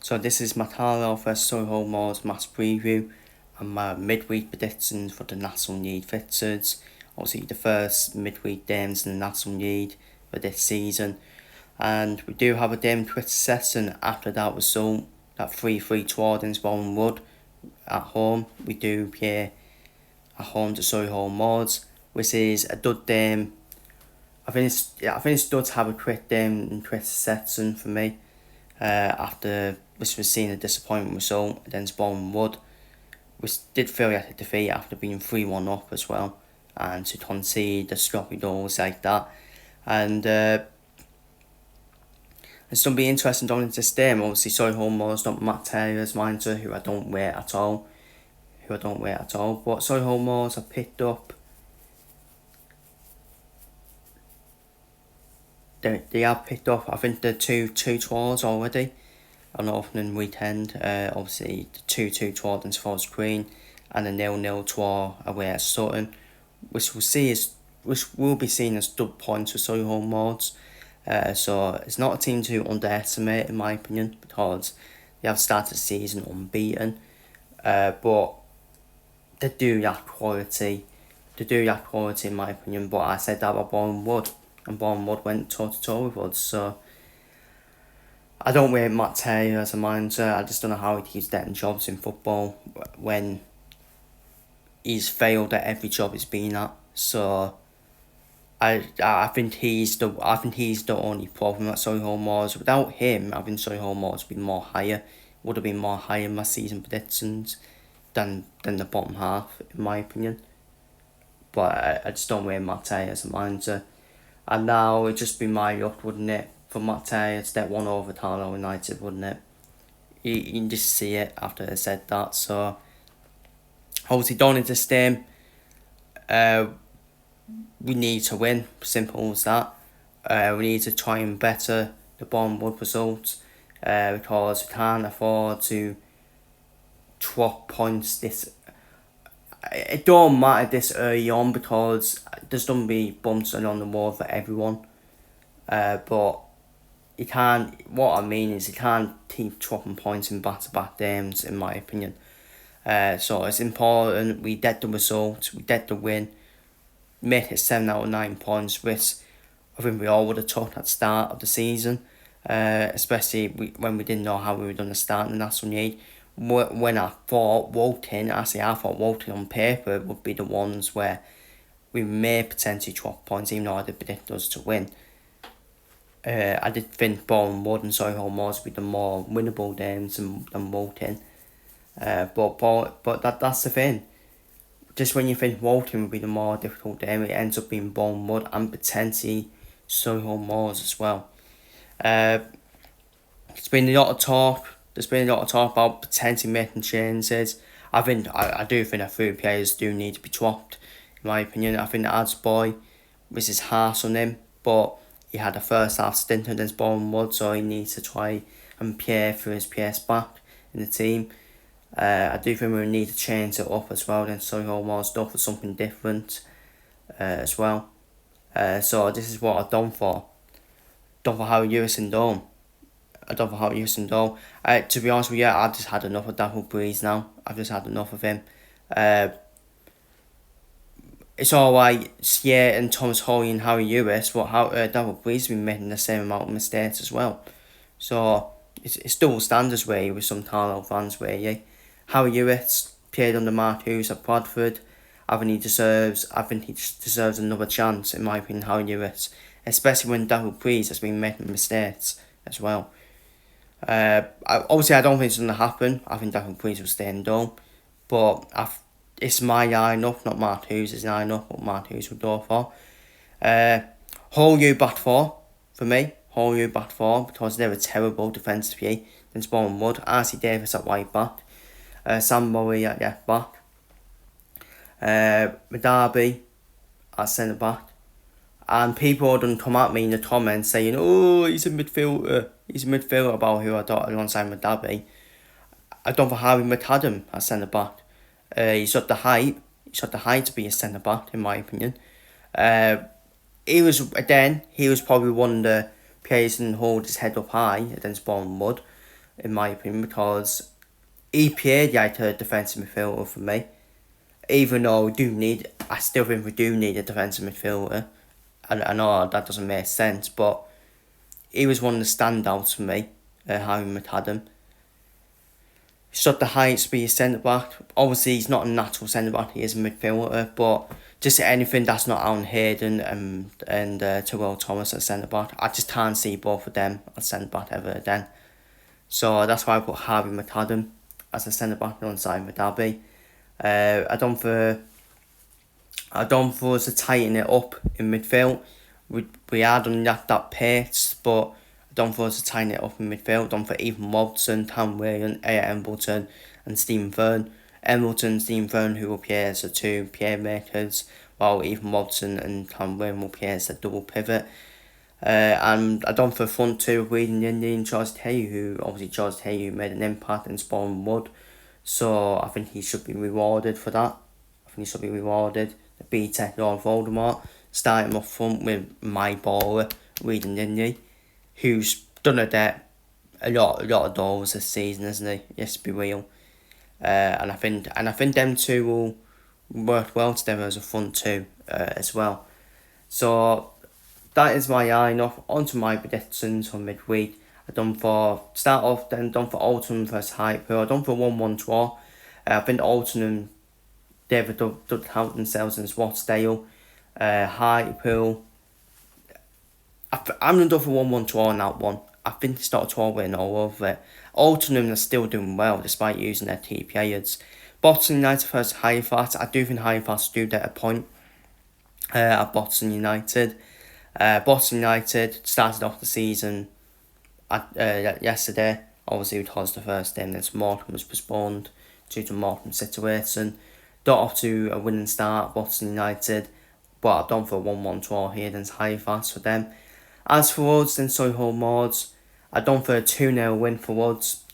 So this is my Carlisle vs Solihull Moors match preview and my midweek predictions for the National League fixtures. Obviously the first midweek games in the National League for this season. And we do have a game Twitter session after that result, that 3-3 towards Bolton Wood at home. We do play at home to Solihull Moors, which is a good game. I think it's good to have a quick game in Twitter session for me. After which was seen a disappointing result against Bolton Wood, which did feel like a defeat after being 3-1 up as well, and to concede the sloppy goals like that. And it's going to be interesting going into this game. Obviously, Solihull Moors not Matchday as manager, who I don't rate at all. But Solihull Moors have picked up. They have picked up, I think, the two draws already on opening weekend. Obviously, the 2-2 draw against Forest Green and a 0-0 draw away at Sutton, which will be seen as good points for Solihull Moors. So it's not a team to underestimate, in my opinion, because they have started the season unbeaten. But they do lack quality. In my opinion. But I said that about Bolton Wood, and Bolton Wood went toe-to-toe with us. So I don't rate Matt Taylor as a manager. I just don't know how he keeps getting jobs in football when he's failed at every job he's been at. So I think he's the only problem at Solihull Moors. Without him, I think Solihull Moors would have been more higher in my season predictions than the bottom half, in my opinion. But I just don't rate Matt Taylor as a manager. And now it'd just be my luck, wouldn't it, for Matt Taylor to get one over Carlisle United, wouldn't it? You can just see it after I said that. So obviously going into this game, we need to win. Simple as that. We need to try and better the Bolton Wood results, because we can't afford to drop points this. It don't matter this early on, because there's going to be bumps along the road for everyone. But you can't. What I mean is, you can't keep dropping points in back-to-back games, in my opinion. So it's important we get the result, we get the win, make it 7 out of 9 points, which I think we all would have took at the start of the season. Especially when we didn't know how we were going to start in the National League. When I thought Woking on paper would be the ones where we may potentially drop points, even though I did predict us to win. I did think Bolton Wood and Solihull Moors would be the more winnable games than Woking. But that's the thing. Just when you think Woking would be the more difficult game, it ends up being Bolton Wood and potentially Solihull Moors as well. There's been a lot of talk about potentially making changes. I do think a few players do need to be dropped, in my opinion. I think Adsboy, which is harsh on him, but he had a first half stint against Bolton Wood, so he needs to try and play for his PS back in the team. I do think we need to change it up as well against Solihull Moors stuff for something different as well. So this is what I've done for Harry Lewis and Dome. To be honest with you, I've just had enough of Daryl Breeze now. I've just had enough of him. It's alright, yeah, and Thomas Hoy and Harry Lewis, but Daryl Breeze has been making the same amount of mistakes as well. So it's double standards way with some Carlisle fans where Harry Lewis played under Mark Hughes at Bradford. I think he deserves another chance, in my opinion, Harry Lewis. Especially when Daryl Breeze has been making mistakes as well. Obviously I don't think it's going to happen. I think Daryl Breeze will stay in Dome. But it's my line-up, not Mark Hughes' line-up, what Mark Hughes would go for. Whole U back four, for me. Whole U back four, because they're a terrible defensively against Bolton Wood. R.C. Davis at right back. Sam Murray at left back. Darby at centre back. And people done come at me in the comments saying, "Oh, he's a midfielder. He's a midfielder," about who I thought alongside Madabi. I don't think Harry McAdam at centre back. He's got the height. To be a centre back, in my opinion. He was probably one of the players who hold his head up high against Bolton Wood. in my opinion, because he played like a defensive midfielder for me. Even though I still think we do need a defensive midfielder. I know that doesn't make sense, but he was one of the standouts for me, Harry McAdam. He's got the height to be a centre back. Obviously, he's not a natural centre back, he is a midfielder, but just anything that's not Alan Hayden and Terrell Thomas as centre back, I just can't see both of them as centre back ever again. So that's why I put Harvey McAdam as a centre back alongside Madabi. I don't for us to tighten it up in midfield. We are done that pace, but I don't for us to tighten it up in midfield. Don't for Ethan Watson, Tam Whelan, Embleton and Stephen Fern. Embleton and Stephen Fern who will play as the two playmakers, while Ethan Watson and Tam Whelan will play as a double pivot. And I don't for front two of Whedon Indy and Charles Taylor, who obviously Charles Taylor made an impact in Spawn Wood. So I think he should be rewarded for that. I think he should be rewarded. The B-Tech Lord Voldemort, starting up front with my baller, Whedon Indy, who's done a lot of goals this season, isn't he? Yes, be real. And I think them two will work well together as a front two as well. So that is my line-up. Onto my predictions for midweek. I done for Alton versus Hartlepool. I done for 1-1 draw. I think Alton and David did count themselves in Matchday. Hartlepool, I'm going to go for 1-1 draw on that one. I think it's not a draw win all over it. Alton are still doing well despite using their key players. Boston United versus Halifax. I do think Halifax do get a point at Boston United. Boston United started off the season yesterday, obviously because the first game against Morecambe was postponed due to Morecambe's situation. Got off to a winning start, Boston United, but I've done for a 1-1 draw here against Halifax for them. As for us, then Solihull Moors, I've done for a 2-0 win for us.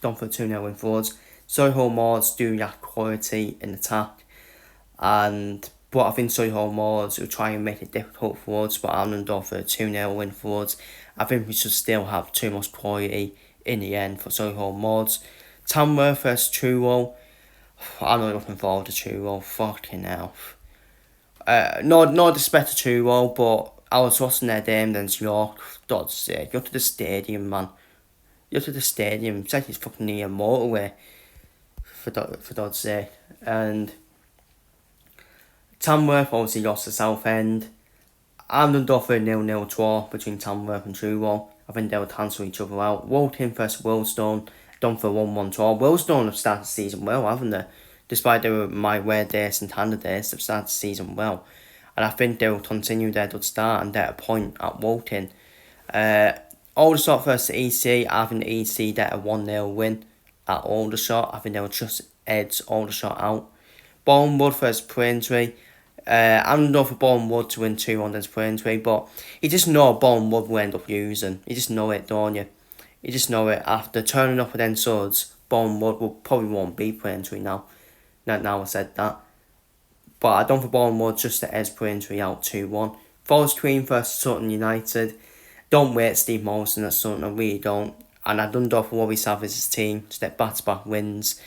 Solihull Moors do lack quality in attack, but I think Solihull Moors will try and make it difficult for us, but I'm going to go for a 2-0 win for us. I think we should still have too much quality in the end for Solihull Moors. Tamworth versus Truro. I'm not looking forward to Truro. Fucking hell. No disrespect to Truro, but I was watching their game against York. God's sake, go to the stadium, man. Go to the stadium. It's like it's fucking near a motorway. For God's sake. And Tamworth obviously lost to Southend. I'm going to go for a 0-0 draw between Tamworth and Truro. I think they'll cancel each other out. Woking versus Willstone, done for a 1-1 draw. Willstone have started the season well, haven't they? Despite they were my weird days and tender days, they've started the season well. And I think they'll continue their good start and get a point at Woking. Aldershot versus EC, I think the EC get a 1-0 win at Aldershot. I think they'll just edge Aldershot out. Bournemouth versus Braintree. I'm not for Bournemouth to win 2-1 against Braintree, but you just know Bournemouth will end up using. You just know it, don't you? You just know it. After turning up against us, Bournemouth will probably won't beat Braintree now. Now I said that. But I don't for Bournemouth just to edge Braintree out 2-1. Forest Green versus Sutton United. Don't wait Steve Morrison at Sutton, I really don't. And I done go for Robbie Savage's team to get back-to-back wins.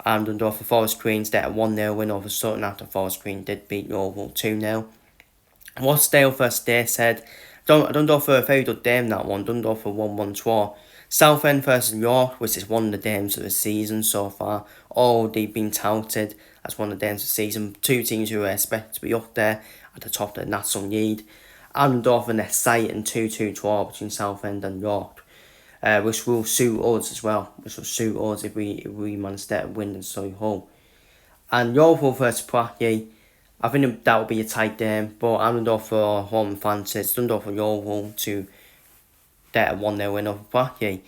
And done go for Forest Green to get a 1-0 win over Sutton after Forest Green did beat Yeovil 2-0. Rochdale versus Dayshead. I don't go for a very good game that one. Don't go for 1-1 draw. Southend versus York, which is one of the games of the season so far. Already been touted as one of the games of the season. Two teams who are expected to be up there at the top of the National League. And off an exciting 2-2 draw between Southend and York, which will suit us as well. Which will suit us if we manage to get a win in Solihull. And Yeovil versus Pracky, I think that will be a tight game, but I'm going for home advantage. I'm going for Yeovil to get a 1-0 win over Pracky.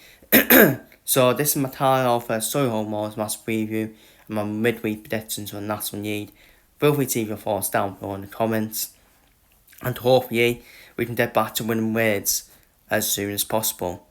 So this is my Carlisle versus Solihull Moors match preview and my midweek predictions for the National League. Feel free to leave your thoughts down below in the comments. And hopefully we can get back to winning ways as soon as possible.